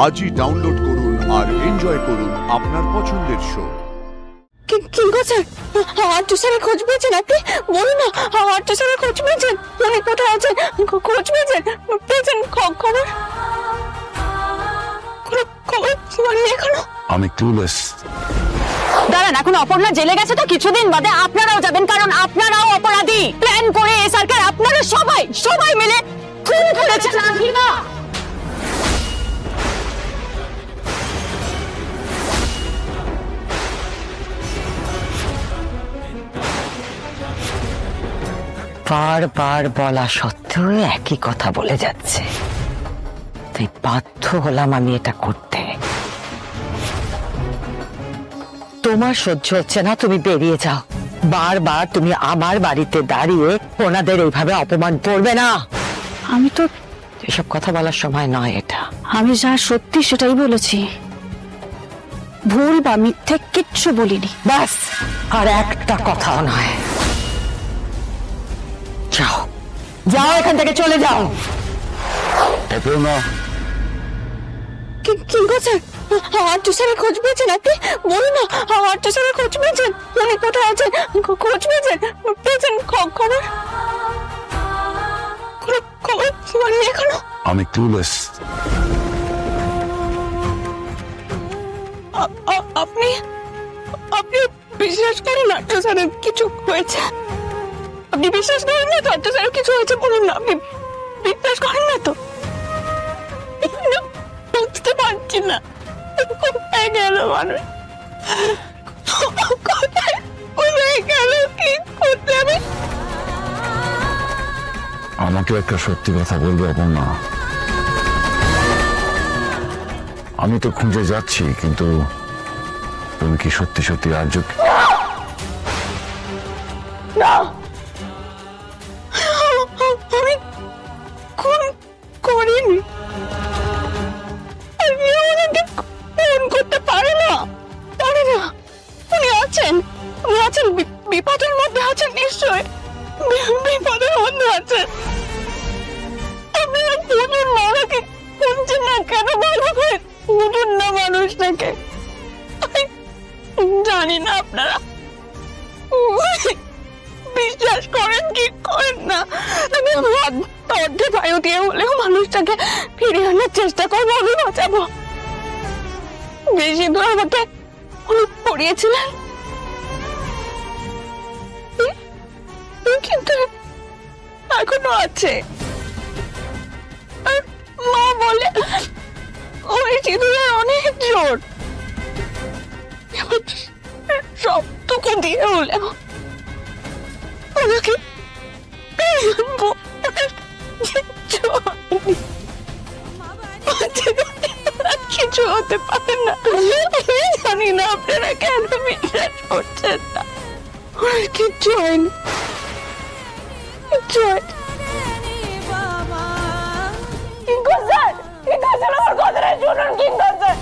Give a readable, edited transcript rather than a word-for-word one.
আজই ডাউনলোড করুন আর এনজয় করুন আপনার পছন্দের শো। কিঙ্কর স্যার, আর্টু স্যারের খোঁজ পেয়েছেন আপনি? বলুন না, আর্টু স্যারের খোঁজ পেয়েছেন? উনি কোথায় আছেন? খোঁজ পেয়েছেন? খবর এখনো? আমি ক্লুলেস। দাঁড়ান, এখন অপর্ণা জেলে গেছে তো কিছুদিন বাদে আপনারাও যাবেন, কারণ আপনারাও অপরাধী। প্ল্যান করে এই সরকার আপনারা সবাই মিলে খুন করেছেন না। বারবার বলা সত্ত্বেও একই কথা বলে যাচ্ছে, তাই বাধ্য হলাম আমি এটা করতে। তোমার সহ্য হচ্ছে না, তুমি বেরিয়ে যাও। বারবার তুমি আমার বাড়িতে দাঁড়িয়ে ওনাদের এইভাবে অপমান করবে না। আমি তো এসব কথা বলার সময় নয় এটা। আমি যা সত্যি সেটাই বলেছি, ভুল বা মিথ্যে কিচ্ছু বলিনি। ব্যাস, আর একটা কথাও নয়। যাও যাও, এখান থেকে চলে যাও। অপর্ণা, কিঙ্কর স্যার, আর্টু স্যারের খোঁজ পেয়েছেন আপনি? বলুন না, আর্টু স্যারের খোঁজ পেয়েছেন? উনি কোথায় আছেন? খোঁজ পেয়েছেন? খবর এখনো? আমি ক্লুলেস। আপনি বিশ্বাস করেন আর্টু স্যারের কিছু হয়েছে? আপনি বিশ্বাস করেন না তো আর্টু স্যারের কিছু হয়েছে? বলুন না, আপনি বিশ্বাস করেন না তো? বুঝতে পারছি না কোথায় গেল মানুষ, কোথায় গেল, কি করতে হবে? আমাকে একটা সত্যি কথা বলবে অপর্ণা? আমি তো খুঁজে যাচ্ছি, কিন্তু তুমি কি সত্যি সত্যি আর্য? না, আমি খুন করিনি। ফোন করতে পারে না। উনি আছেন বিপদের মধ্যে আছেন, নিশ্চয় বিপদের মধ্যে আছেন। আপনারা বুঝুন না, ওনাকে শুনছেন না কেন? ভালো করে বুঝুন না মানুষটাকে। জানি না আপনারা বিশ্বাস করেন কি করেন না, আমি অর্ধে বায়ু দিয়ে হলেও মানুষটাকে ফিরিয়ে আনার চেষ্টা করবো, আমি বাঁচাবো। বেশি দূর আমাকে পড়িয়েছিলেন, কিন্তু এখনো আছে। আর মা বলে ওই সিঁদুরের অনেক জোর, সবটুকু দিয়ে হলেও ওনাকে কিছু হতে পারে না। জানি না আপনারা কেন বিশ্বাস করছেন না, কিচ্ছু হয়নি, কিচ্ছু হয়নি। কিঙ্কর স্যার, আমার কথাটা শুনুন। কিঙ্কর স্যার,